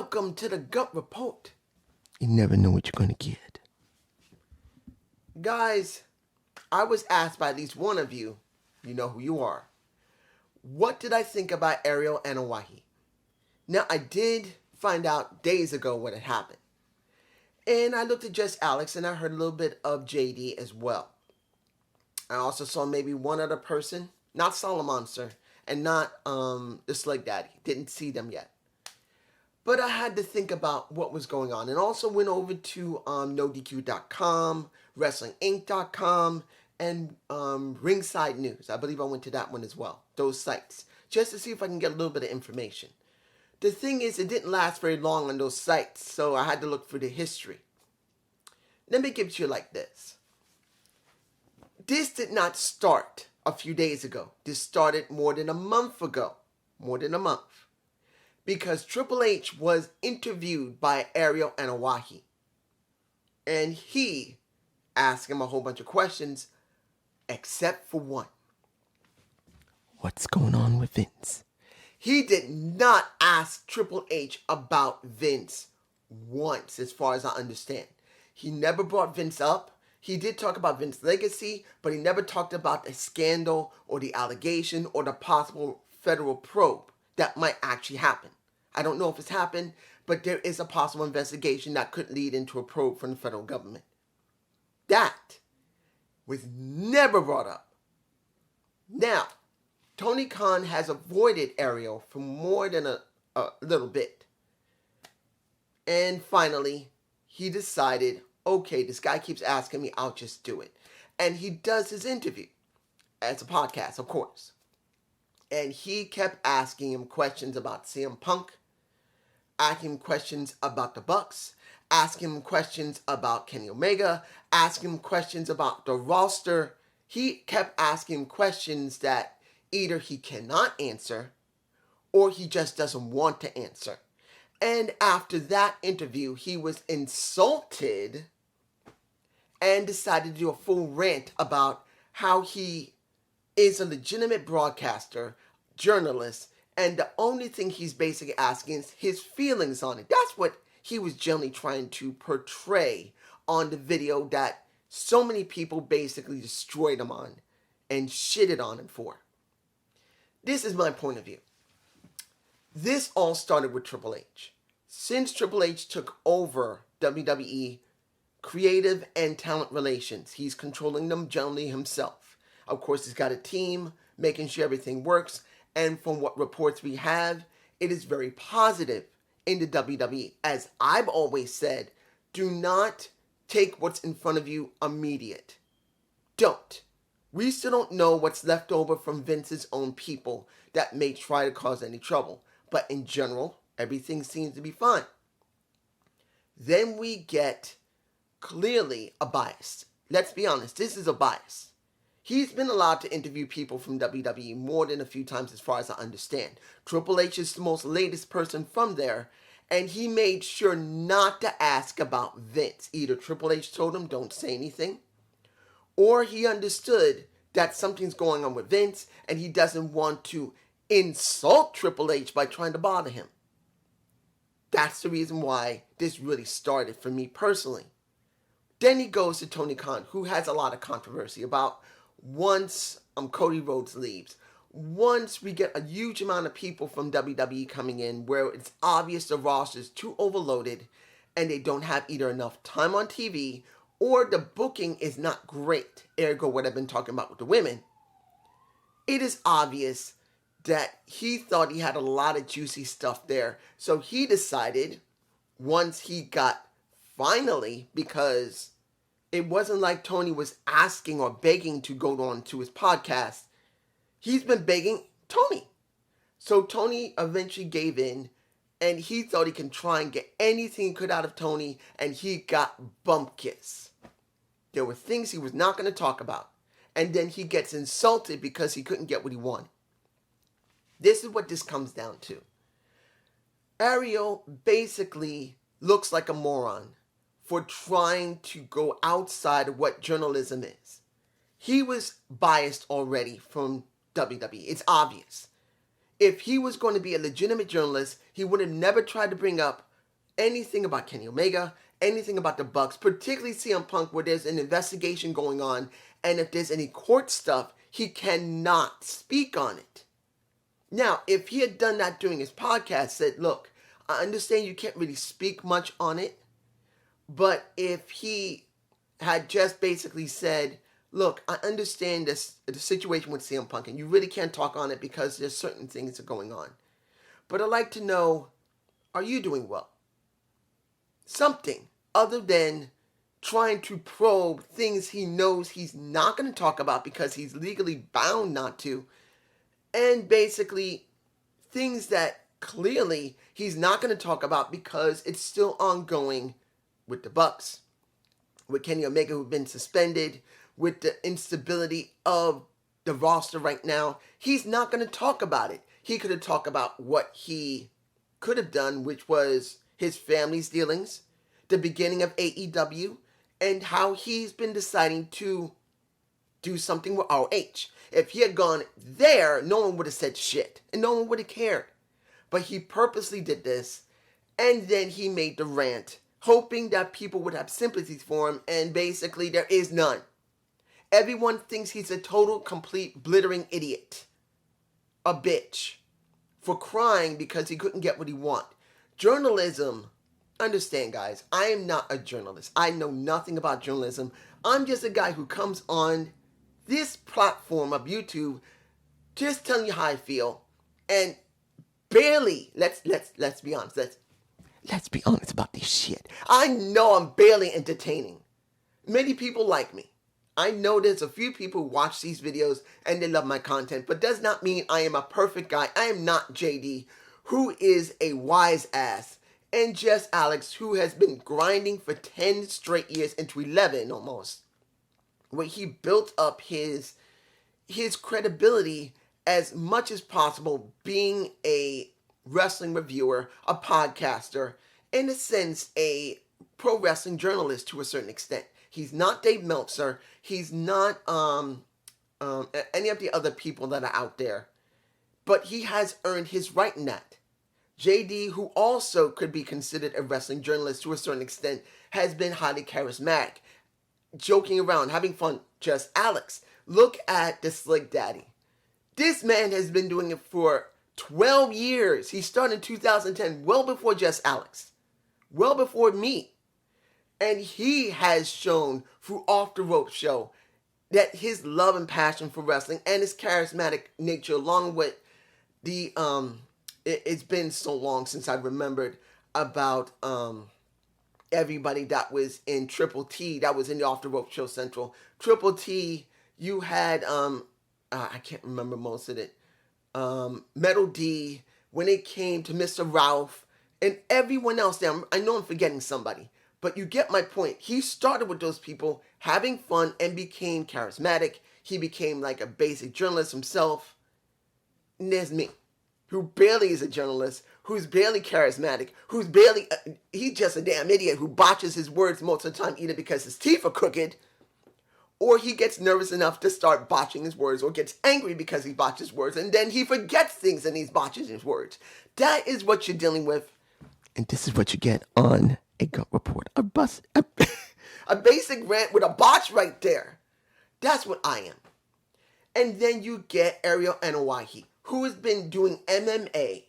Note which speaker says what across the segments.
Speaker 1: Welcome to the Gump Report.
Speaker 2: You never know what you're going to get.
Speaker 1: Guys, I was asked by at least one of you, you know who you are, what did I think about Ariel Helwani? Now, I did find out days ago what had happened. And I looked at Just Alex and I heard a little bit of JD as well. I also saw maybe one other person, not Solomonster, and not the Slick Daddy. Didn't see them yet. But I had to think about what was going on. And also went over to NoDQ.com, WrestlingInc.com, and Ringside News. I believe I went to that one as well. Those sites. Just to see if I can get a little bit of information. The thing is, it didn't last very long on those sites. So I had to look for the history. Let me give it to you like this. This did not start a few days ago. This started more than a month ago. More than a month. Because Triple H was interviewed by Ariel Helwani. And he asked him a whole bunch of questions, except for one.
Speaker 2: What's going on with Vince?
Speaker 1: He did not ask Triple H about Vince once, as far as I understand. He never brought Vince up. He did talk about Vince's legacy, but he never talked about the scandal or the allegation or the possible federal probe that might actually happen. I don't know if it's happened, but there is a possible investigation that could lead into a probe from the federal government. That was never brought up. Now, Tony Khan has avoided Ariel for more than a little bit. And finally, he decided, okay, this guy keeps asking me, I'll just do it. And he does his interview as a podcast, of course. And he kept asking him questions about CM Punk, asking him questions about the Bucks, asking him questions about Kenny Omega, asking him questions about the roster. He kept asking him questions that either he cannot answer or he just doesn't want to answer. And after that interview, he was insulted and decided to do a full rant about how he is a legitimate broadcaster, journalist, and the only thing he's basically asking is his feelings on it. That's what he was generally trying to portray on the video that so many people basically destroyed him on and shitted on him for. This is my point of view. This all started with Triple H. Since Triple H took over WWE creative and talent relations, he's controlling them generally himself. Of course, he's got a team making sure everything works. And from what reports we have, it is very positive in the WWE. As I've always said, do not take what's in front of you immediate. Don't. We still don't know what's left over from Vince's own people that may try to cause any trouble. But in general, everything seems to be fine. Then we get clearly a bias. Let's be honest, this is a bias. He's been allowed to interview people from WWE more than a few times as far as I understand. Triple H is the most latest person from there, and he made sure not to ask about Vince. Either Triple H told him don't say anything, or he understood that something's going on with Vince, and he doesn't want to insult Triple H by trying to bother him. That's the reason why this really started for me personally. Then he goes to Tony Khan, who has a lot of controversy about once Cody Rhodes leaves, once we get a huge amount of people from WWE coming in where it's obvious the roster is too overloaded and they don't have either enough time on TV or the booking is not great, ergo what I've been talking about with the women, it is obvious that he thought he had a lot of juicy stuff there. So he decided, once he got finally, because it wasn't like Tony was asking or begging to go on to his podcast. He's been begging Tony. So Tony eventually gave in, and he thought he can try and get anything he could out of Tony, and he got bump kiss. There were things he was not going to talk about. And then he gets insulted because he couldn't get what he wanted. This is what this comes down to. Ariel basically looks like a moron for trying to go outside of what journalism is. He was biased already from WWE. It's obvious. If he was going to be a legitimate journalist, he would have never tried to bring up anything about Kenny Omega, anything about the Bucks, particularly CM Punk, where there's an investigation going on, and if there's any court stuff, he cannot speak on it. Now, if he had done that during his podcast, said, look, I understand you can't really speak much on it, but if he had just basically said, look, I understand the situation with CM Punk, and you really can't talk on it because there's certain things that are going on. But I'd like to know, are you doing well? Something other than trying to probe things he knows he's not going to talk about because he's legally bound not to, and basically things that clearly he's not going to talk about because it's still ongoing with the Bucks, with Kenny Omega, who've been suspended, with the instability of the roster right now. He's not going to talk about it. He could have talked about what he could have done, which was his family's dealings, the beginning of AEW, and how he's been deciding to do something with ROH. If he had gone there, no one would have said shit, and no one would have cared. But he purposely did this, and then he made the rant, hoping that people would have sympathy for him, and basically there is none. Everyone thinks he's a total, complete, blithering idiot. A bitch. For crying because he couldn't get what he wanted. Journalism, understand guys, I am not a journalist. I know nothing about journalism. I'm just a guy who comes on this platform of YouTube just telling you how I feel, and barely, let's be honest,
Speaker 2: Let's be honest about this shit.
Speaker 1: I know I'm barely entertaining. Many people like me. I know there's a few people who watch these videos and they love my content, but does not mean I am a perfect guy. I am not JD, who is a wise ass, and just Alex, who has been grinding for 10 straight years, into 11 almost, where he built up his credibility as much as possible, being a wrestling reviewer, a podcaster, in a sense, a pro wrestling journalist to a certain extent. He's not Dave Meltzer. He's not any of the other people that are out there. But he has earned his right in that. JD, who also could be considered a wrestling journalist to a certain extent, has been highly charismatic, joking around, having fun. Just Alex. Look at the Slick Daddy. This man has been doing it for 12 years. He started in 2010, well before Just Alex. Well before me. And he has shown through Off the Rope Show that his love and passion for wrestling and his charismatic nature, along with the it's been so long since I remembered about everybody that was in Triple T, that was in the Off the Rope Show Central. Triple T, you had I can't remember most of it. Metal D, when it came to Mr. Ralph, and everyone else there. I know I'm forgetting somebody, but you get my point. He started with those people having fun and became charismatic. He became like a basic journalist himself. And there's me, who barely is a journalist, who's barely charismatic, who's barely, he's just a damn idiot who botches his words most of the time, either because his teeth are crooked, or he gets nervous enough to start botching his words, or gets angry because he botches words, and then he forgets things and he's botches his words. That is what you're dealing with.
Speaker 2: And this is what you get on a Gump Report. A
Speaker 1: basic rant with a botch right there. That's what I am. And then you get Ariel Helwani, who has been doing MMA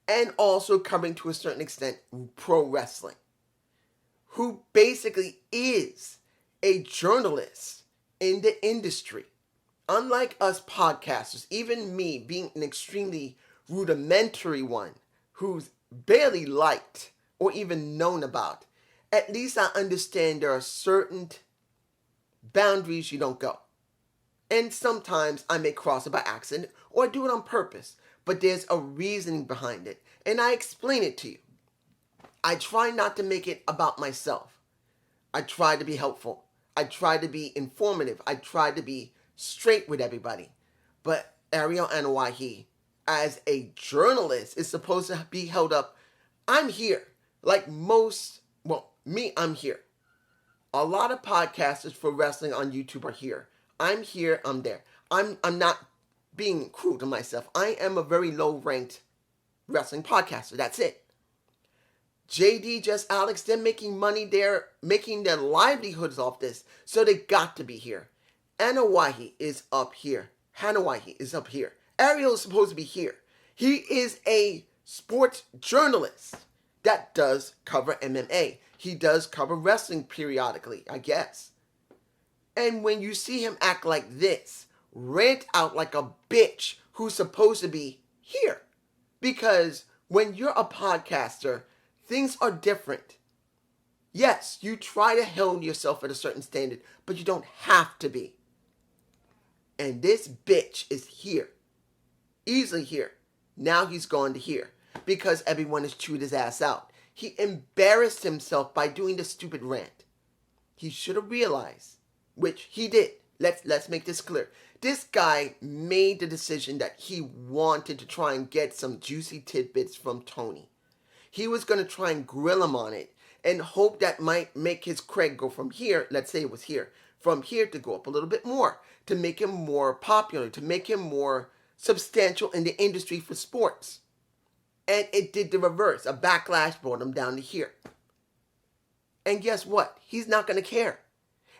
Speaker 1: and also covering to a certain extent pro wrestling, who basically is a journalist in the industry. Unlike us podcasters, even me being an extremely rudimentary one who's barely liked or even known about, at least I understand there are certain boundaries you don't go. And sometimes I may cross it by accident or do it on purpose, but there's a reasoning behind it, and I explain it to you. I try not to make it about myself. I try to be helpful. I try to be informative. I try to be straight with everybody. But Ariel Helwani, as a journalist, is supposed to be held up. I'm here. Like most, I'm here. A lot of podcasters for wrestling on YouTube are here. I'm here, I'm there. I'm not being cruel to myself. I am a very low-ranked wrestling podcaster. That's it. JD, Just Alex, they're making money. They're making their livelihoods off this. So they got to be here. Anawahi is up here. Hanawahi is up here. Ariel is supposed to be here. He is a sports journalist that does cover MMA. He does cover wrestling periodically, I guess. And when you see him act like this, rant out like a bitch who's supposed to be here. Because when you're a podcaster, things are different. Yes, you try to hold yourself at a certain standard, but you don't have to be. And this bitch is here. Easily here. Now he's gone to here. Because everyone has chewed his ass out. He embarrassed himself by doing the stupid rant. He should have realized, which he did. Let's make this clear. This guy made the decision that he wanted to try and get some juicy tidbits from Tony. He was going to try and grill him on it and hope that might make his cred go from here, let's say it was here, from here to go up a little bit more, to make him more popular, to make him more substantial in the industry for sports. And it did the reverse. A backlash brought him down to here. And guess what? He's not going to care.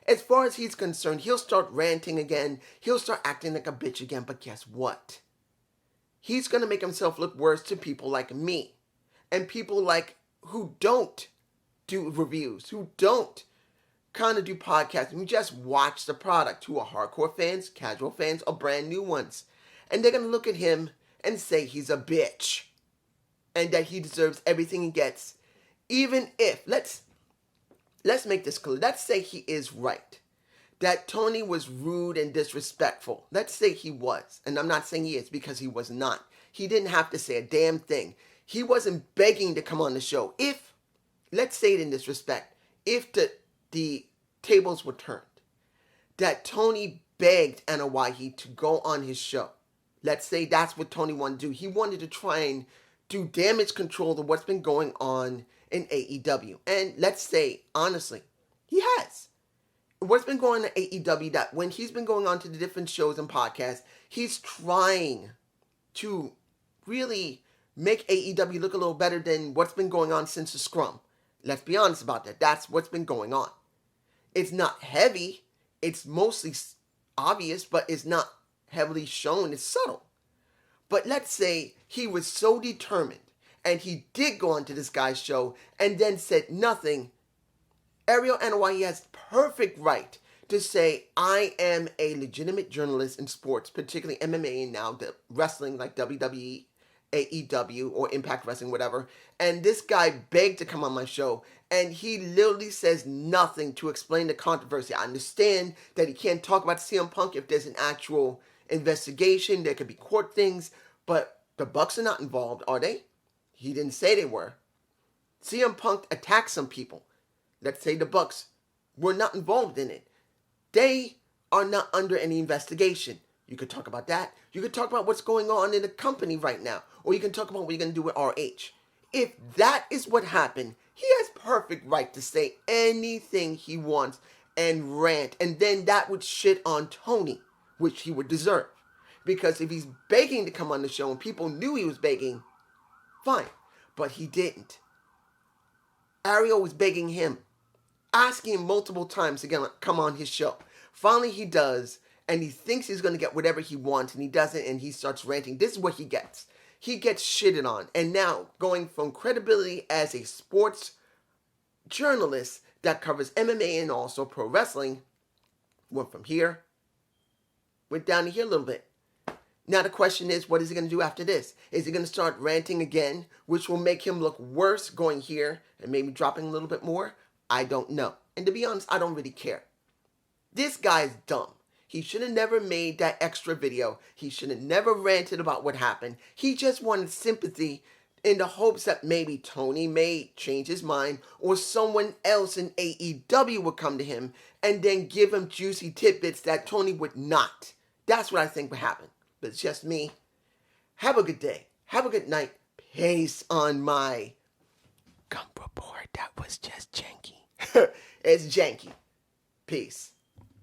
Speaker 1: As far as he's concerned, he'll start ranting again. He'll start acting like a bitch again. But guess what? He's going to make himself look worse to people like me. And people like who don't do reviews, who don't kind of do podcasts, who just watch the product, who are hardcore fans, casual fans, or brand new ones. And they're going to look at him and say he's a bitch. And that he deserves everything he gets. Even if, let's make this clear. Let's say he is right. That Tony was rude and disrespectful. Let's say he was. And I'm not saying he is because he was not. He didn't have to say a damn thing. He wasn't begging to come on the show. If, let's say it in this respect, if the tables were turned, that Tony begged Anawahi to go on his show. Let's say that's what Tony wanted to do. He wanted to try and do damage control to what's been going on in AEW. And let's say, honestly, he has. What's been going on in AEW, that when he's been going on to the different shows and podcasts, he's trying to really make AEW look a little better than what's been going on since the scrum. Let's be honest about that. That's what's been going on. It's not heavy. It's mostly obvious, but it's not heavily shown. It's subtle. But let's say he was so determined and he did go onto this guy's show and then said nothing. Ariel Helwani has perfect right to say, I am a legitimate journalist in sports, particularly MMA and now the wrestling like WWE, AEW, or Impact Wrestling, whatever. And this guy begged to come on my show, and he literally says nothing to explain the controversy. I understand that he can't talk about CM Punk if there's an actual investigation. There could be court things, but the Bucks are not involved, are they? He didn't say they were. CM Punk attacked some people. Let's say the Bucks were not involved in it. They are not under any investigation. You could talk about that. You could talk about what's going on in the company right now. Or you can talk about what you're going to do with RH. If that is what happened, he has perfect right to say anything he wants and rant. And then that would shit on Tony, which he would deserve. Because if he's begging to come on the show and people knew he was begging, fine. But he didn't. Ariel was begging him, asking him multiple times to come on his show. Finally he does, and he thinks he's going to get whatever he wants, and he doesn't, and he starts ranting. This is what he gets. He gets shitted on. And now, going from credibility as a sports journalist that covers MMA and also pro wrestling, went from here, went down to here a little bit. Now the question is, what is he going to do after this? Is he going to start ranting again, which will make him look worse going here and maybe dropping a little bit more? I don't know. And to be honest, I don't really care. This guy's dumb. He should have never made that extra video. He should have never ranted about what happened. He just wanted sympathy in the hopes that maybe Tony may change his mind or someone else in AEW would come to him and then give him juicy tidbits that Tony would not. That's what I think would happen. But it's just me. Have a good day. Have a good night. Peace on my
Speaker 2: Gump report. That was just janky.
Speaker 1: It's janky. Peace.